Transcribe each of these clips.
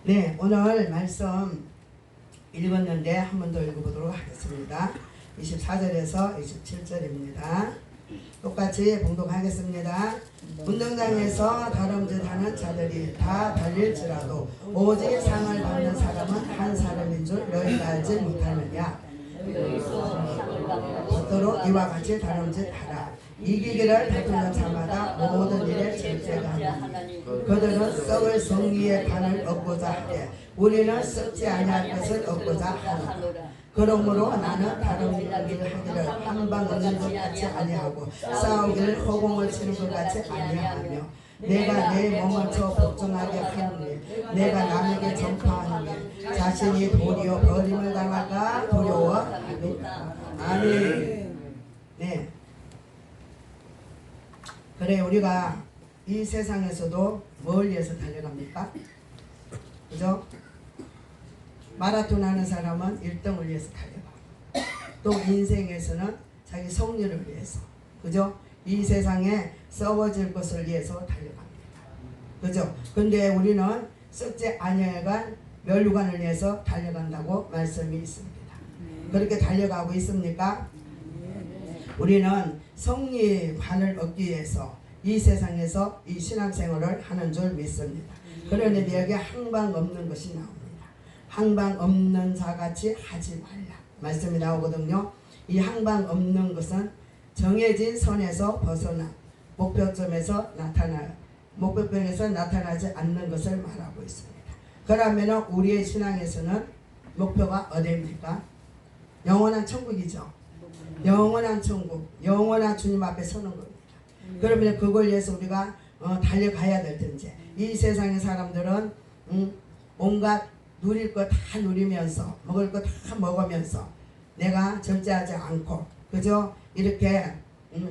네, 오늘 말씀 읽었는데 한 번 더 읽어보도록 하겠습니다. 24절에서 27절입니다. 똑같이 봉독하겠습니다. 운동장에서 다름질하는 자들이 다 달릴지라도 오직 상을 받는 사람은 한 사람인 줄 너희가 알지 못하느냐. 그토록 이와 같이 다름질하라. 이기기를 다투는 자마다 모든 일에 절제가 하니 그들은 썩을 성리의 간을 얻고자 하되 우리는 썩지 아니할 것을 얻고자 하노라. 그러므로 나는 다름질을 하기를 한방 얻는 것 같이 아니하고 싸우기를 허공을 치는 것 같이 아니하며 내가 내 몸을 쳐 복종하게 하느니 내가 남에게 전파하느니 자신이 도리어 버림을 당할까 두려워합니다. 아멘. 네. 그래, 우리가 이 세상에서도 뭘 위해서 달려갑니까? 그죠? 마라톤 하는 사람은 1등을 위해서 달려가. 또 인생에서는 자기 성리를 위해서, 그죠? 이 세상에 썩어질 것을 위해서 달려갑니다. 그죠? 근데 우리는 썩지 아니할 멸류관을 위해서 달려간다고 말씀이 있습니다. 그렇게 달려가고 있습니까? 우리는 성리관을 얻기 위해서 이 세상에서 이 신앙생활을 하는 줄 믿습니다. 그런데 여기에 항방 없는 것이 나옵니다. 항방 없는 자같이 하지 말라 말씀이 나오거든요. 이 항방 없는 것은 정해진 선에서 벗어나 목표점에서 나타나지 않는 것을 말하고 있습니다. 그러면 우리의 신앙에서는 목표가 어디입니까? 영원한 천국이죠. 영원한 천국, 영원한 주님 앞에 서는 겁니다. 그러면 그걸 위해서 우리가 달려가야 될 텐데 이 세상의 사람들은 온갖 누릴 거 다 누리면서 먹을 거 다 먹으면서 내가 절제하지 않고 그저 이렇게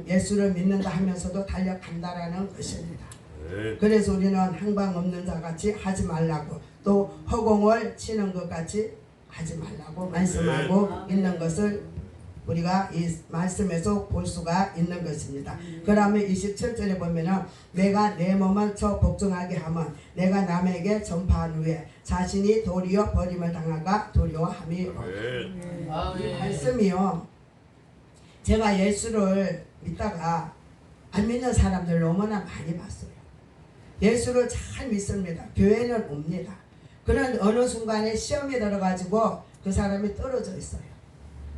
예수를 믿는다 하면서도 달려간다라는 것입니다. 그래서 우리는 항방 없는 자같이 하지 말라고 또 허공을 치는 것 같이 하지 말라고 말씀하고 있는 것을 우리가 이 말씀에서 볼 수가 있는 것입니다. 그러면 27절에 보면은 내가 내 몸을 쳐 복종하게 하면 내가 남에게 전파한 후에 자신이 도리어 버림을 당할까 두려워함이 이 말씀이요. 제가 예수를 믿다가 안 믿는 사람들 너무나 많이 봤어요. 예수를 잘 믿습니다. 교회는 옵니다. 그런 어느 순간에 시험에 들어가지고 그 사람이 떨어져 있어요.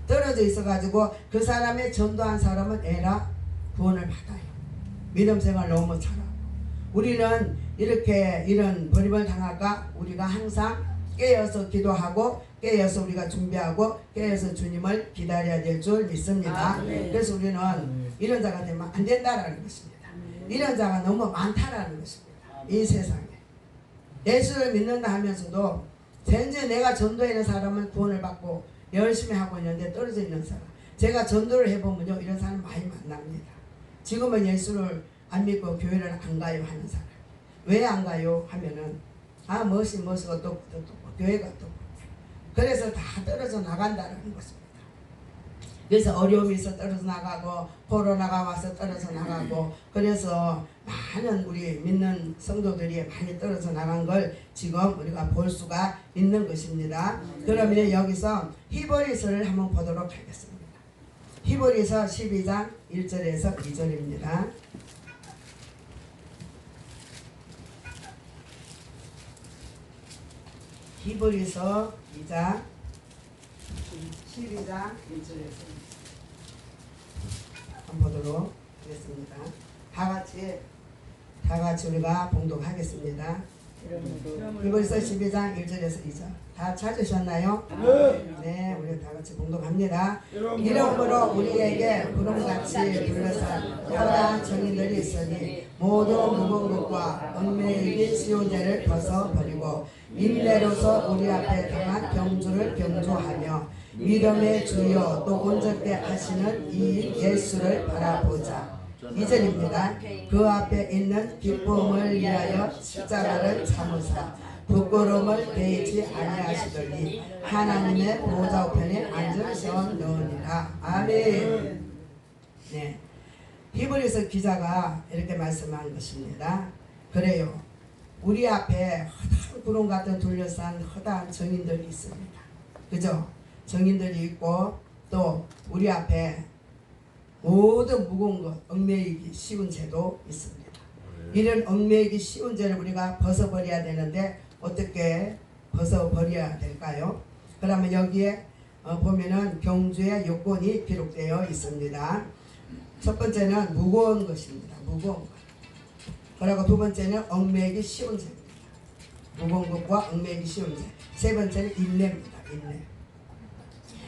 떨어져 있어가지고 그 사람의 전도한 사람은 에라 구원을 받아요. 믿음 생활 너무 잘하고 우리는 이렇게 이런 버림을 당할까 우리가 항상 깨어서 기도하고 깨어서 우리가 준비하고 깨어서 주님을 기다려야 될 줄 믿습니다. 그래서 우리는 이런 자가 되면 안 된다라는 것입니다. 이런 자가 너무 많다라는 것입니다. 이 세상에 예수를 믿는다 하면서도 현재 내가 전도하는 사람은 구원을 받고 열심히 하고 있는데 떨어져 있는 사람, 제가 전도를 해보면요 이런 사람 많이 만납니다. 지금은 예수를 안 믿고 교회를 안 가요 하는 사람, 왜 안 가요 하면은 멋이고 또 교회가 또 그래서 다 떨어져 나간다는 것입니다. 그래서 어려움이 있어 떨어져 나가고 코로나가 와서 떨어져 나가고 그래서 많은 우리 믿는 성도들이 많이 떨어져 나간 걸 지금 우리가 볼 수가 있는 것입니다. 그러면 여기서 히브리서를 한번 보도록 하겠습니다. 히브리서 12장 1절에서 2절입니다. 히브리서 2장 12장 1절에서 한번 보도록 하겠습니다. 다 같이 우리가 봉독하겠습니다. 히브리서 12장 1절에서 2절 다 찾으셨나요? 네, 우리 다 같이 봉독합니다. 이러므로 우리에게 구름같이 둘러싼 허다한 정인들이 있으니 모두 무거운 것과 얽매이기 쉬운 죄를 벗어버리고 인내로서 우리 앞에 당한 경주를 경주하며 믿음의 주여 또 온전케 하시는 이 예수를 바라보자. 2절입니다. 그 앞에 있는 기쁨을 위하여 십자가를 참으사 부끄러움을 베이지 아니하시더니 하나님의 보좌 우편에 앉으셨느니라. 아멘. 네, 히브리서 기자가 이렇게 말씀한 것입니다. 그래요. 우리 앞에 허다한 구름 같은 둘러싼 허다한 정인들이 있습니다. 그죠? 정인들이 있고 또 우리 앞에 모든 무거운 것 얽매이기 쉬운 죄도 있습니다. 이런 얽매이기 쉬운 죄를 우리가 벗어버려야 되는데 어떻게 벗어버려야 될까요? 그러면 여기에 보면은 경주의 요건이 기록되어 있습니다. 첫 번째는 무거운 것입니다. 무거운 것. 그리고 두 번째는 얽매이기 쉬운 죄입니다. 무거운 것과 얽매이기 쉬운 죄. 세 번째는 인내입니다. 인내.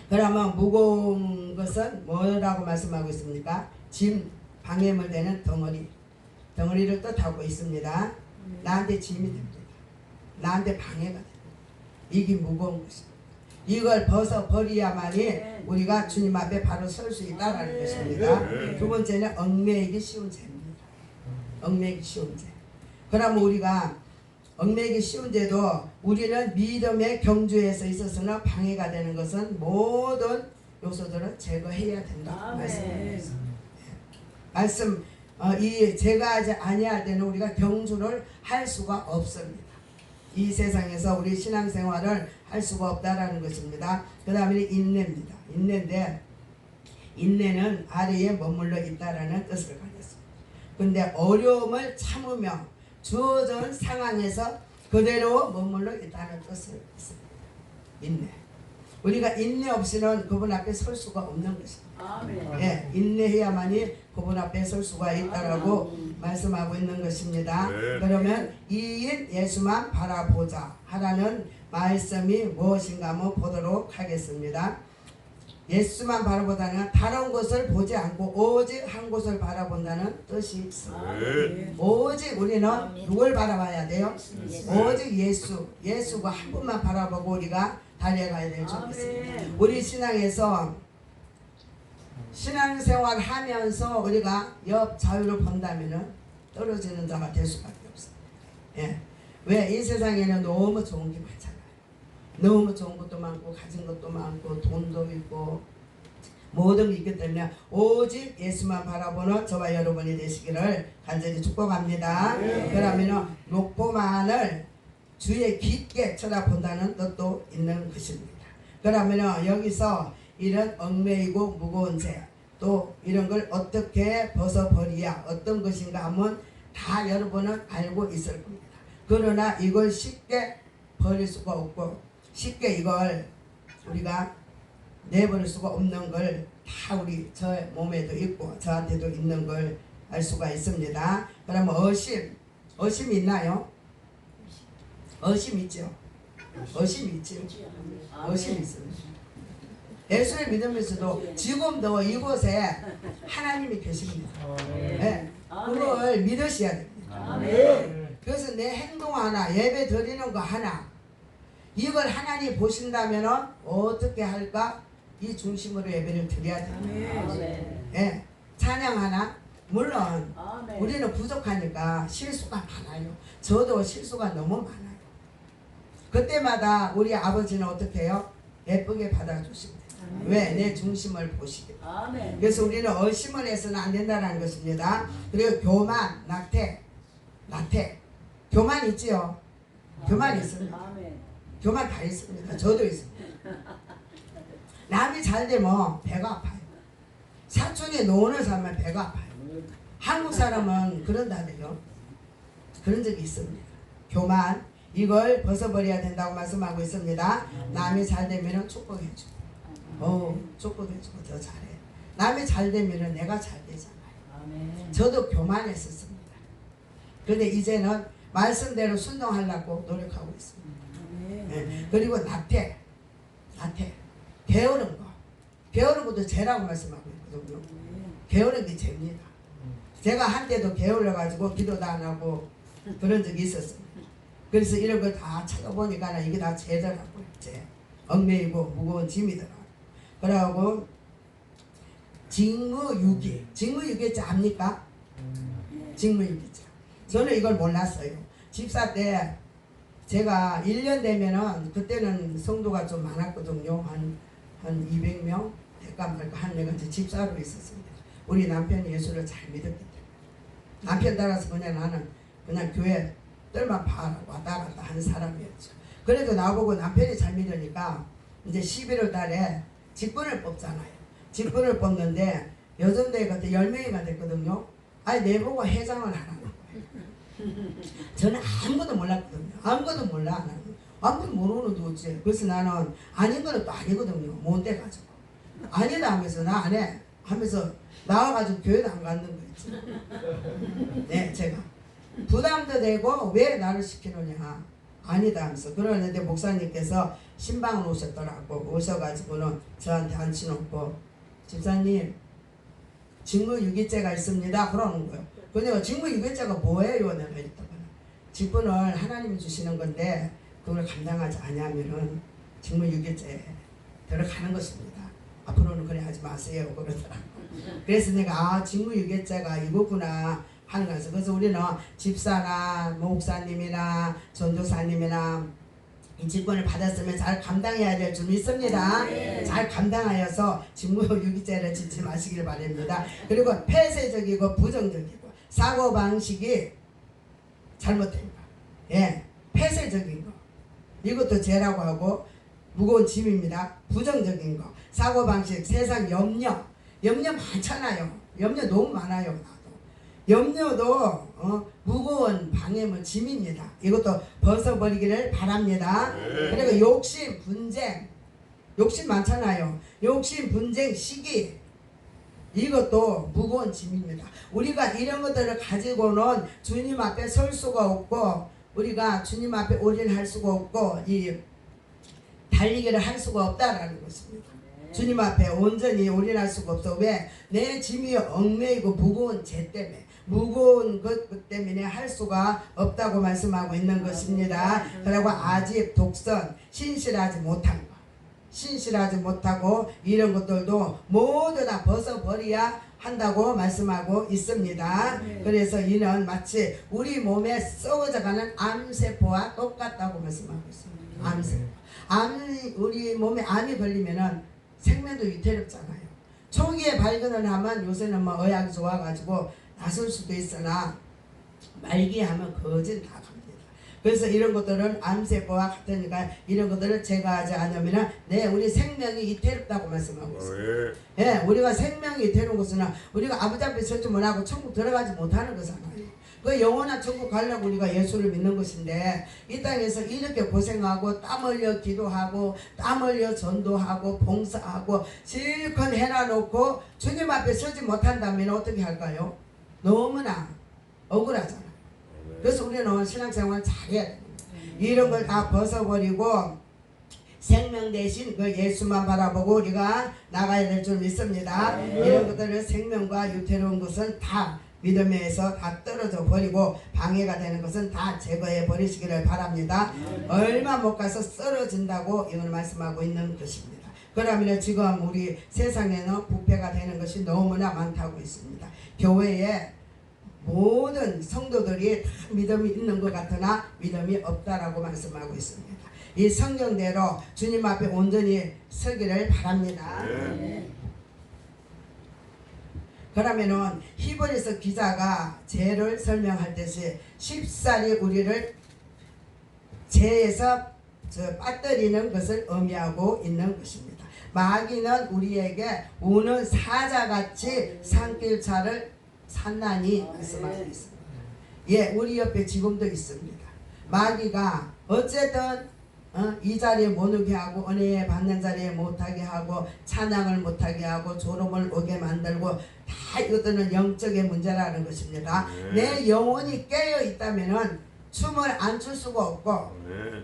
그러면 무거운 것은 뭐라고 말씀하고 있습니까? 짐, 방해물 되는 덩어리. 덩어리를 뜻하고 있습니다. 나한테 짐이 됩니다. 나한테 방해가 됩니다. 이게 무거운 것입니다. 이걸 벗어버려야만이 우리가 주님 앞에 바로 설 수 있다는 것입니다. 두 번째는 얽매이기 쉬운 죄입니다. 얽매이기 쉬운 죄. 그러면 우리가 얽매이기 쉬운 죄도 우리는 믿음의 경주에서 있어서는 방해가 되는 것은 모든 요소들을 제거해야 된다 말씀입니다. 말씀 이 제거하지 아니할 때는 우리가 경주를 할 수가 없습니다. 이 세상에서 우리 신앙생활을 할 수가 없다라는 것입니다. 그 다음에 인내입니다. 인내인데 인내는 아래에 머물러 있다라는 뜻을 가졌습니다. 근데 어려움을 참으며 주어진 상황에서 그대로 머물러 있다는 뜻을 있습니다. 인내. 우리가 인내 없이는 그분 앞에 설 수가 없는 것입니다. 예, 인내해야만이 그분 앞에 설 수가 있다라고 말씀하고 있는 것입니다. 그러면 이인 예수만 바라보자 하라는 말씀이 무엇인가 한번 보도록 하겠습니다. 예수만 바라보다는 다른 것을 보지 않고 오직 한 곳을 바라본다는 뜻이 있습니다. 오직 우리는 누굴 바라봐야 돼요? 오직 예수. 예수가 한 분만 바라보고 우리가 달려가야 될 줄 믿습니다. 우리 신앙에서 신앙생활 하면서 우리가 옆 자유를 본다면 떨어지는 자가 될 수밖에 없습니다. 예. 왜? 이 세상에는 너무 좋은 게 많잖아요. 너무 좋은 것도 많고 가진 것도 많고 돈도 있고 모든 게 있기 때문에 오직 예수만 바라보는 저와 여러분이 되시기를 간절히 축복합니다. 그러면 높고만을 주의 깊게 쳐다본다는 뜻도 있는 것입니다. 그러면 여기서 이런 얽매이고 무거운 죄 또 이런 걸 어떻게 벗어버려야 어떤 것인가 하면 다 여러분은 알고 있을 겁니다. 그러나 이걸 쉽게 버릴 수가 없고 쉽게 이걸 우리가 내버릴 수가 없는 걸 다 우리 저 몸에도 있고 저한테도 있는 걸 알 수가 있습니다. 그러면 의심이 있나요? 의심 있죠. 의심이 있죠. 의심이 있습니다. 예수를 믿으면서도 지금도 이곳에 하나님이 계십니다. 네. 그걸 믿으셔야 됩니다. 그래서 내 행동 하나 예배 드리는 거 하나 이걸 하나님 보신다면 어떻게 할까? 이 중심으로 예배를 드려야 됩니다. 네. 찬양 하나 물론 우리는 부족하니까 실수가 많아요. 저도 실수가 너무 많아요. 그때마다 우리 아버지는 어떻게 해요? 예쁘게 받아주십니다. 왜? 내 중심을 보시기. 그래서 우리는 의심을 해서는 안 된다는 것입니다. 그리고 교만, 낙태. 교만 있지요? 교만 있습니다. 교만 다 있습니다. 저도 있습니다. 남이 잘 되면 배가 아파요. 사촌이 노는 사람은 배가 아파요. 한국 사람은 그런다네요. 그런 적이 있습니다. 교만 이걸 벗어버려야 된다고 말씀하고 있습니다. 남이 잘 되면 축복해주고 축복해주고 더 잘해. 남이 잘 되면 내가 잘 되잖아요. 저도 교만했었습니다. 그런데 이제는 말씀대로 순종하려고 노력하고 있습니다. 네. 그리고 낙태 게으른 거 게으른 것도 죄라고 말씀하고 있거든요. 게으른 게 죄입니다. 제가 한때도 게을러가지고 기도도 안 하고 그런 적이 있었습니다. 그래서 이런 걸 다 찾아보니까 이게 다 죄더라고요. 죄. 얽매이고 무거운 짐이더라고요. 그러고 직무유기. 직무유기죄 압니까? 직무유기죄. 저는 이걸 몰랐어요. 집사 때 제가 1년 되면은 그때는 성도가 좀 많았거든요. 한 200명 될까 말까 한 내가 집사로 있었습니다. 우리 남편이 예수를 잘 믿었기 때문에 남편 따라서 그냥 나는 그냥 교회 뜰만 파라 왔다 갔다 하는 사람이었죠. 그래도 나보고 남편이 잘 믿으니까 이제 11월 달에 직분을 뽑잖아요. 직분을 뽑는데 여전대 그때 10명이나 됐거든요. 아니 내보고 회장을 하라는 거예요. 저는 아무것도 몰랐거든요. 아무것도 몰라. 아무것도 모르는 도지. 그래서 나는 아닌 거는 또 아니거든요. 뭔데 가지고. 아니다 하면서 나 안 해. 하면서 나와가지고 교회도 안 가는 거 있지. 네, 제가. 부담도 되고 왜 나를 시키느냐. 아니다 하면서. 그러는데 목사님께서 신방을 오셨더라고. 오셔가지고는 저한테 앉혀놓고 집사님 직무유기죄가 있습니다. 그러는 거예요. 근데 직무유기죄가 뭐예요? 내가 했다가 직분을 하나님이 주시는 건데 그걸 감당하지 않으면은 직무유기죄 들어가는 것입니다. 앞으로는 그래 하지 마세요. 그러더라고. 그래서 내가 직무유기죄가 이거구나 하는 거였어. 그래서 우리는 집사나 목사님이나 전도사님이나 이 직분을 받았으면 잘 감당해야 될 줄 믿습니다. 잘 감당하여서 직무유기죄를 짓지 마시길 바랍니다. 그리고 폐쇄적이고 부정적이고 사고방식이 잘못된 거. 예, 폐쇄적인 거. 이것도 죄라고 하고 무거운 짐입니다. 부정적인 거. 사고방식, 세상 염려 많잖아요. 염려 너무 많아요. 나도. 염려도 무거운 방해물 짐입니다. 이것도 벗어버리기를 바랍니다. 그리고 욕심, 분쟁, 욕심 많잖아요. 욕심, 분쟁, 시기, 이것도 무거운 짐입니다. 우리가 이런 것들을 가지고는 주님 앞에 설 수가 없고 우리가 주님 앞에 올인할 수가 없고 이 달리기를 할 수가 없다라는 것입니다. 주님 앞에 온전히 올인할 수가 없어. 왜? 내 짐이 얽매이고 무거운 죄 때문에 무거운 것 때문에 할 수가 없다고 말씀하고 있는 것입니다. 그리고 아직 독선, 신실하지 못한 것, 신실하지 못하고 이런 것들도 모두 다 벗어버려야 한다고 말씀하고 있습니다. 그래서 이는 마치 우리 몸에 썩어져가는 암세포와 똑같다고 말씀하고 있습니다. 암세포. 우리 몸에 암이 걸리면은 생명도 위태롭잖아요. 초기에 발견을 하면 요새는 뭐 의학이 좋아가지고 나설 수도 있으나 말기하면 거진 다 갑니다. 그래서 이런 것들은 암세포와 같으니까 이런 것들을 제거하지 않으면 우리 생명이 위태롭다고 말씀하고 있어요. 예, 우리가 생명이 위태로운 것은 우리가 아버지 앞에 서지 못하고 천국 들어가지 못하는 거잖아요. 그 영원한 천국 가려고 우리가 예수를 믿는 것인데 이 땅에서 이렇게 고생하고 땀 흘려 기도하고 땀 흘려 전도하고 봉사하고 실컷 해놔놓고 주님 앞에 서지 못한다면 어떻게 할까요? 너무나 억울하잖아요. 그래서 우리는 신앙생활 잘해야 됩니다. 이런 걸 다 벗어버리고 생명 대신 그 예수만 바라보고 우리가 나가야 될 줄 믿습니다. 이런 것들을 생명과 유태로운 것은 다 믿음에서 다 떨어져 버리고 방해가 되는 것은 다 제거해 버리시기를 바랍니다. 얼마 못 가서 쓰러진다고 이걸 말씀하고 있는 것입니다. 그러면 지금 우리 세상에는 부패가 되는 것이 너무나 많다고 있습니다. 교회에 모든 성도들이 다 믿음이 있는 것 같으나 믿음이 없다라고 말씀하고 있습니다. 이 성경대로 주님 앞에 온전히 서기를 바랍니다. 그러면은 히브리서 기자가 죄를 설명할 때 쉽사리 우리를 죄에서 빠뜨리는 것을 의미하고 있는 것입니다. 마귀는 우리에게 우는 사자같이 산길차를 산나니 말씀하고 있습니다. 예, 우리 옆에 지금도 있습니다. 마귀가 어쨌든 이 자리에 못 오게 하고 은혜 받는 자리에 못하게 하고 찬양을 못하게 하고 졸음을 오게 만들고 다 이것들은 영적인 문제라는 것입니다. 내 영혼이 깨어 있다면은 춤을 안 출 수가 없고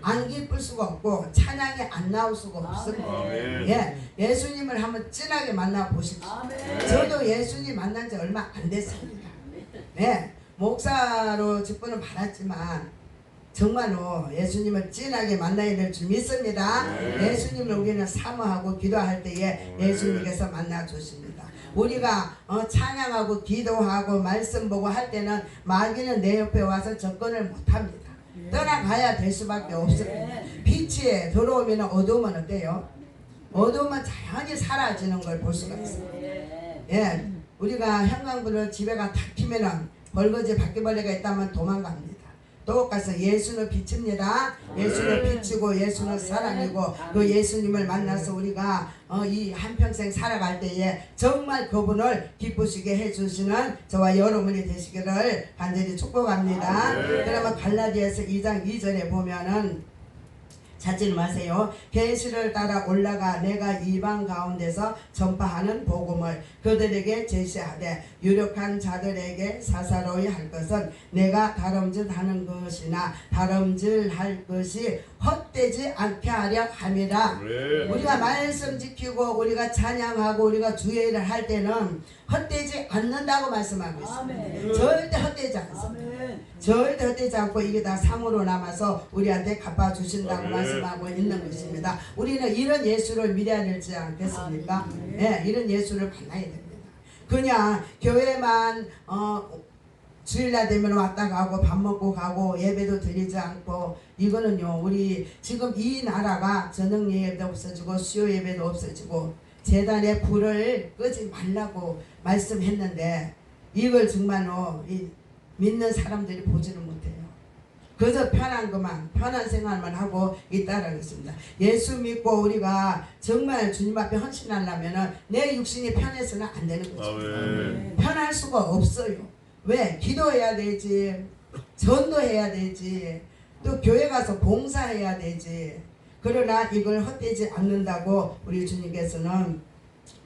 안 기쁠 수가 없고 찬양이 안 나올 수가 없습니다. 예, 예수님을 한번 진하게 만나보십시오. 저도 예수님 만난 지 얼마 안 됐습니다. 예, 목사로 직분을 받았지만 정말로 예수님을 진하게 만나야 될 줄 믿습니다. 예수님을 우리는 사모하고 기도할 때에 예수님께서 만나 주십니다. 우리가 찬양하고 기도하고 말씀 보고 할 때는 마귀는 내 옆에 와서 접근을 못합니다. 떠나가야 될 수밖에 없습니다. 빛이 들어오면 어두움은 어때요? 어두움은 자연히 사라지는 걸 볼 수가 있습니다. 예, 우리가 형광불을 집에가 탁 피면은 벌거지 바퀴벌레가 있다면 도망갑니다. 똑같이 예수는 빛입니다. 예수는 빛이고 예수는 사랑이고 그 예수님을 만나서 우리가 이 한평생 살아갈 때에 정말 그분을 기쁘시게 해주시는 저와 여러분이 되시기를 간절히 축복합니다. 그러면 갈라디아서 2장 2절에 보면은 찾지 마세요. 계시를 따라 올라가 내가 이방 가운데서 전파하는 복음을 그들에게 제시하되 유력한 자들에게 사사로이 할 것은 내가 다름질하는 것이나 다름질할 것이 헛되지 않게 하려 함이라. 우리가 말씀 지키고 우리가 찬양하고 우리가 주의를 할 때는 헛되지 않는다고 말씀하고 있습니다. 절대 헛되지 않습니다. 절대 헛되지 않고 이게 다 상으로 남아서 우리한테 갚아주신다고 말씀하고 있는 것입니다. 우리는 이런 예수를 믿어야 되지 않겠습니까? 네, 이런 예수를 만나야 됩니다. 그냥 교회만 주일날 되면 왔다 가고 밥 먹고 가고 예배도 드리지 않고 이거는요 우리 지금 이 나라가 저녁 예배도 없어지고 수요 예배도 없어지고 재단의 불을 끄지 말라고 말씀했는데 이걸 정말로 믿는 사람들이 보지를 못해요. 그저 편한 것만 편한 생활만 하고 있다라는 것입니다. 예수 믿고 우리가 정말 주님 앞에 헌신하려면 내 육신이 편해서는 안 되는 거죠. 편할 수가 없어요. 왜? 기도해야 되지, 전도해야 되지, 또 교회 가서 봉사해야 되지. 그러나 이걸 헛되지 않는다고 우리 주님께서는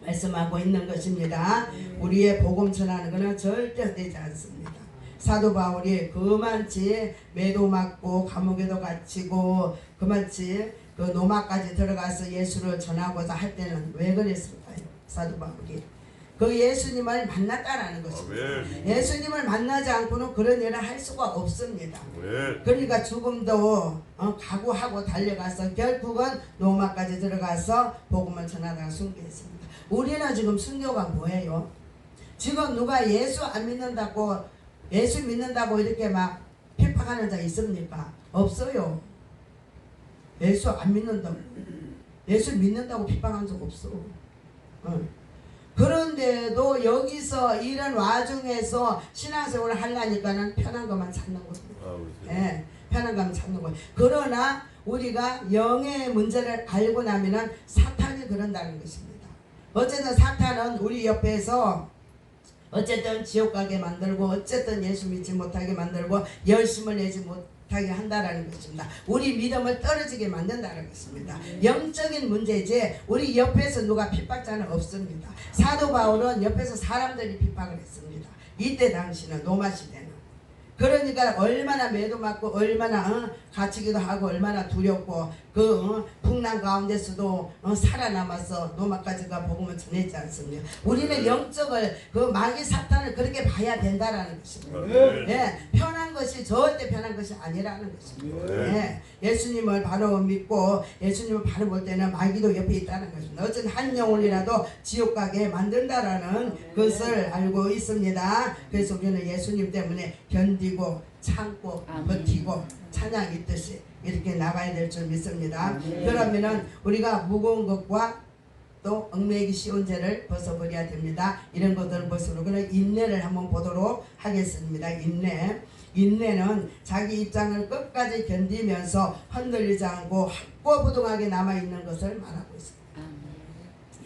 말씀하고 있는 것입니다. 우리의 복음 전하는 것은 절대 헛되지 않습니다. 사도 바울이 그만치 매도 맞고 감옥에도 갇히고 그만치 그 노마까지 들어가서 예수를 전하고자 할 때는 왜 그랬을까요? 사도 바울이 그 예수님을 만났다라는 것입니다. 예수님을 만나지 않고는 그런 일을 할 수가 없습니다. 그러니까 죽음도 각오하고 달려가서 결국은 로마까지 들어가서 복음을 전하다가 순교했습니다. 우리는 지금 순교가 뭐예요? 지금 누가 예수 안 믿는다고 예수 믿는다고 이렇게 막 핍박하는 자 있습니까? 없어요. 예수 안 믿는다고 예수 믿는다고 핍박한 적 없어. 그런데도 여기서 이런 와중에서 신앙생활을 하려니까는 편한 것만 찾는 거예요. 네, 편한 것만 찾는 거예요. 그러나 우리가 영의 문제를 알고 나면은 사탄이 그런다는 것입니다. 어쨌든 사탄은 우리 옆에서 어쨌든 지옥 가게 만들고 어쨌든 예수 믿지 못하게 만들고 열심을 내지 못하게 한다라는 것입니다. 우리 믿음을 떨어지게 만든다는 것입니다. 영적인 문제지 우리 옆에서 누가 핍박자는 없습니다. 사도 바울은 옆에서 사람들이 핍박을 했습니다. 이때 당시는 로마 시대는. 그러니까 얼마나 매도 맞고 얼마나 갇히기도 하고 얼마나 두렵고 그 풍랑 가운데서도 살아남아서 로마까지가 복음을 전했지 않습니까? 우리는 영적을 그 마귀 사탄을 그렇게 봐야 된다라는 것입니다. 네, 편한 것이 절대 편한 것이 아니라는 것입니다. 네, 예수님을 바로 믿고 예수님을 바로 볼 때는 마귀도 옆에 있다는 것입니다. 어쨌든 한 영혼이라도 지옥 가게 만든다라는 것을 알고 있습니다. 그래서 우리는 예수님 때문에 견디고 참고 버티고 찬양 있듯이 이렇게 나가야 될 줄 믿습니다. 그러면은 우리가 무거운 것과 또 얽매이기 쉬운 죄를 벗어버려야 됩니다. 이런 것들을 벗어로 그는 인내를 한번 보도록 하겠습니다. 인내는 자기 입장을 끝까지 견디면서 흔들리지 않고 확고부동하게 남아있는 것을 말하고 있습니다.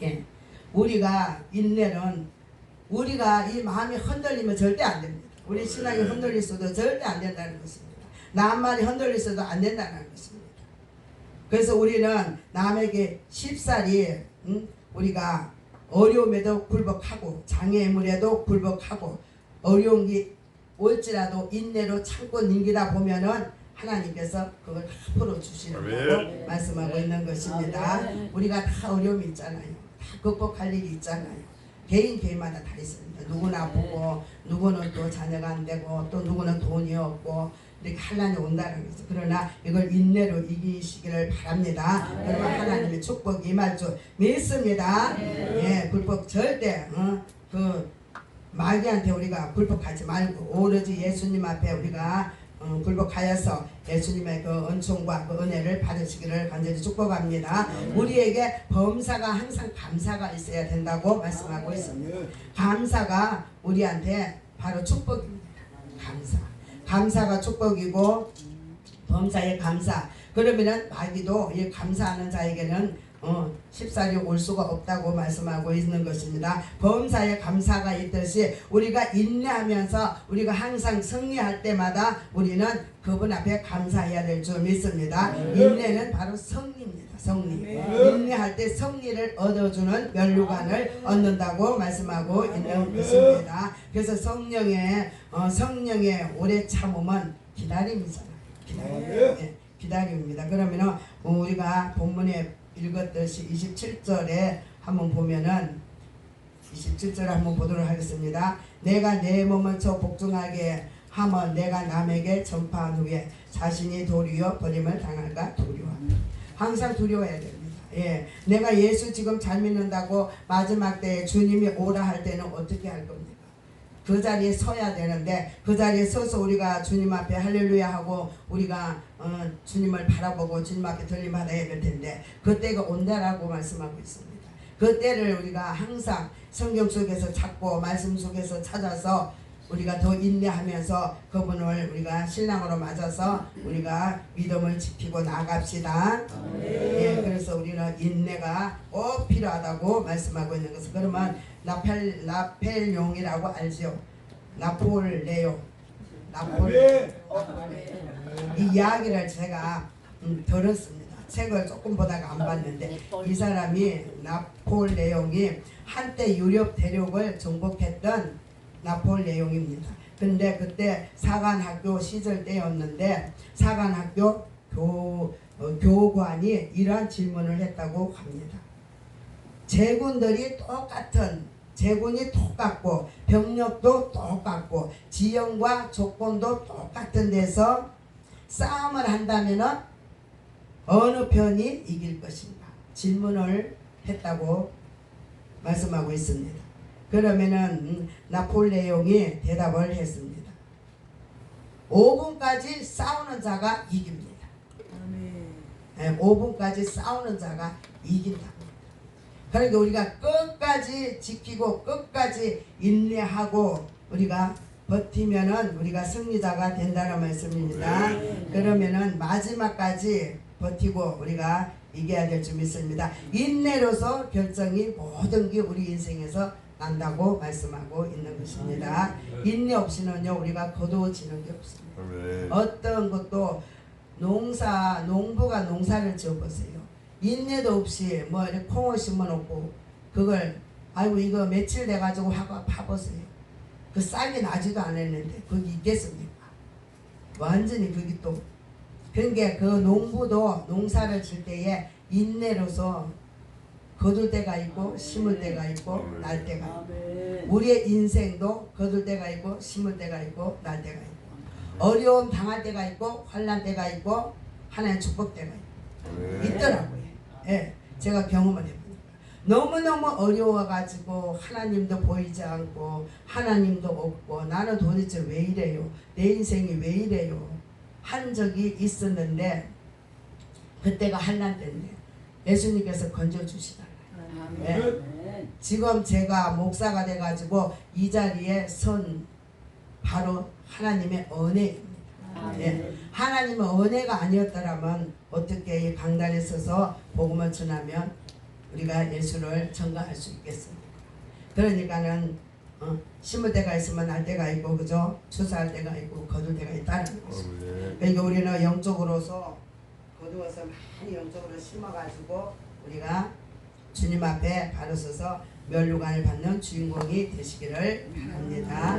예, 우리가 인내는 우리가 이 마음이 흔들리면 절대 안 됩니다. 우리 신앙이 흔들리서도 절대 안 된다는 것입니다. 남만이 흔들리서도 안 된다는 것입니다. 그래서 우리는 남에게 쉽사리 우리가 어려움에도 굴복하고 장애물에도 굴복하고 어려운 게 올지라도 인내로 참고 넘기다 보면은 하나님께서 그걸 다 풀어주시는 거 말씀하고 있는 것입니다. 우리가 다 어려움이 있잖아요. 다 극복할 일이 있잖아요. 개인마다 다 있습니다. 누구는 아프고 누구는 또 자녀가 안 되고 또 누구는 돈이 없고 이렇게 환란이 온다는 거죠. 그러나 이걸 인내로 이기시기를 바랍니다. 그러면 하나님의 축복이 임할 줄 믿습니다. 예, 불법 절대 그 마귀한테 우리가 불복하지 말고 오로지 예수님 앞에 우리가 굴복하여서 예수님의 그 은총과 그 은혜를 받으시기를 간절히 축복합니다. 우리에게 범사가 항상 감사가 있어야 된다고 말씀하고 있습니다. 감사가 우리한테 바로 축복입니다. 감사가 축복이고 범사에 감사. 그러면은 마귀도 이 감사하는 자에게는 쉽사리 올 수가 없다고 말씀하고 있는 것입니다. 범사에 감사가 있듯이 우리가 인내하면서 우리가 항상 승리할 때마다 우리는 그분 앞에 감사해야 될 줄 믿습니다. 인내는 바로 성리입니다. 성리. 인내할 때 성리를 얻어주는 면류관을 얻는다고 말씀하고 있는 것입니다. 그래서 성령의 오래 참음은 기다림이잖아요. 기다림입니다. 그러면은 우리가 본문에 읽었듯이 27절에 한번 보면은 27절 한번 보도록 하겠습니다. 내가 내 몸을 저 복종하게 하면 내가 남에게 전파한 후에 자신이 도리어 버림을 당할까 두려워합니다. 항상 두려워해야 됩니다. 예, 내가 예수 지금 잘 믿는다고 마지막 때에 주님이 오라 할 때는 어떻게 할 겁니까? 그 자리에 서야 되는데 그 자리에 서서 우리가 주님 앞에 할렐루야 하고 우리가 주님을 바라보고 주님 앞에 들림받아야 될 텐데 그때가 온다라고 말씀하고 있습니다. 그때를 우리가 항상 성경 속에서 찾고 말씀 속에서 찾아서 우리가 더 인내하면서 그분을 우리가 신랑으로 맞아서 우리가 믿음을 지키고 나갑시다. 예, 그래서 우리는 인내가 꼭 필요하다고 말씀하고 있는 것은 그러면 라펠용이라고 알죠? 나폴레옹. 이 이야기를 제가 들었습니다. 책을 조금 보다가 안 봤는데 이 사람이 나폴레옹이 한때 유럽 대륙을 정복했던 나폴레옹입니다. 근데 그때 사관학교 시절 때였는데 사관학교 교관이 이러한 질문을 했다고 합니다. 제군이 똑같고 병력도 똑같고 지형과 조건도 똑같은 데서 싸움을 한다면 어느 편이 이길 것인가 질문을 했다고 말씀하고 있습니다. 그러면은 나폴레옹이 대답을 했습니다. 5분까지 싸우는 자가 이깁니다. 5분까지 싸우는 자가 이긴다. 그러니까 우리가 끝까지 지키고 끝까지 인내하고 우리가 버티면은 우리가 승리자가 된다는 말씀입니다. 그러면은 마지막까지 버티고 우리가 이겨야 될 줄 믿습니다. 인내로서 결정이 모든 게 우리 인생에서 난다고 말씀하고 있는 것입니다. 인내 없이는요 우리가 거두어지는 게 없습니다. 어떤 것도 농부가 농사를 지어보세요. 인내도 없이 뭐 이렇게 콩을 심어놓고 그걸 아이고 이거 며칠 돼가지고 하고 파보세요. 그 싹이 나지도 않았는데 그게 있겠습니까? 완전히 그게 또 그러니까 그 농부도 농사를 질 때에 인내로서 거둘 때가 있고 심을 때가 있고 날 때가 있고 우리의 인생도 거둘 때가 있고 심을 때가 있고 날 때가 있고 어려움 당할 때가 있고 환난 때가 있고 하나님의 축복 때가 있고 있더라고요. 예, 제가 경험을 해보니까 너무너무 어려워가지고 하나님도 보이지 않고 하나님도 없고 나는 도대체 왜 이래요? 내 인생이 왜 이래요? 한 적이 있었는데 그때가 환난 때인데 예수님께서 건져주시더라고요. 예. 지금 제가 목사가 돼가지고 이 자리에 선 바로 하나님의 은혜입니다. 예. 하나님의 은혜가 아니었더라면 어떻게 이 강단에 서서 복음을 전하면 우리가 예수를 전가할 수 있겠습니까? 그러니까는 심을 때가 있으면 날 때가 있고 그죠? 추수할 때가 있고 거둘 때가 있다는 것입니다. 그러니까 우리는 영적으로서 거두어서 많이 영적으로 심어가지고 우리가 주님 앞에 바로 서서 면류관을 받는 주인공이 되시기를 바랍니다.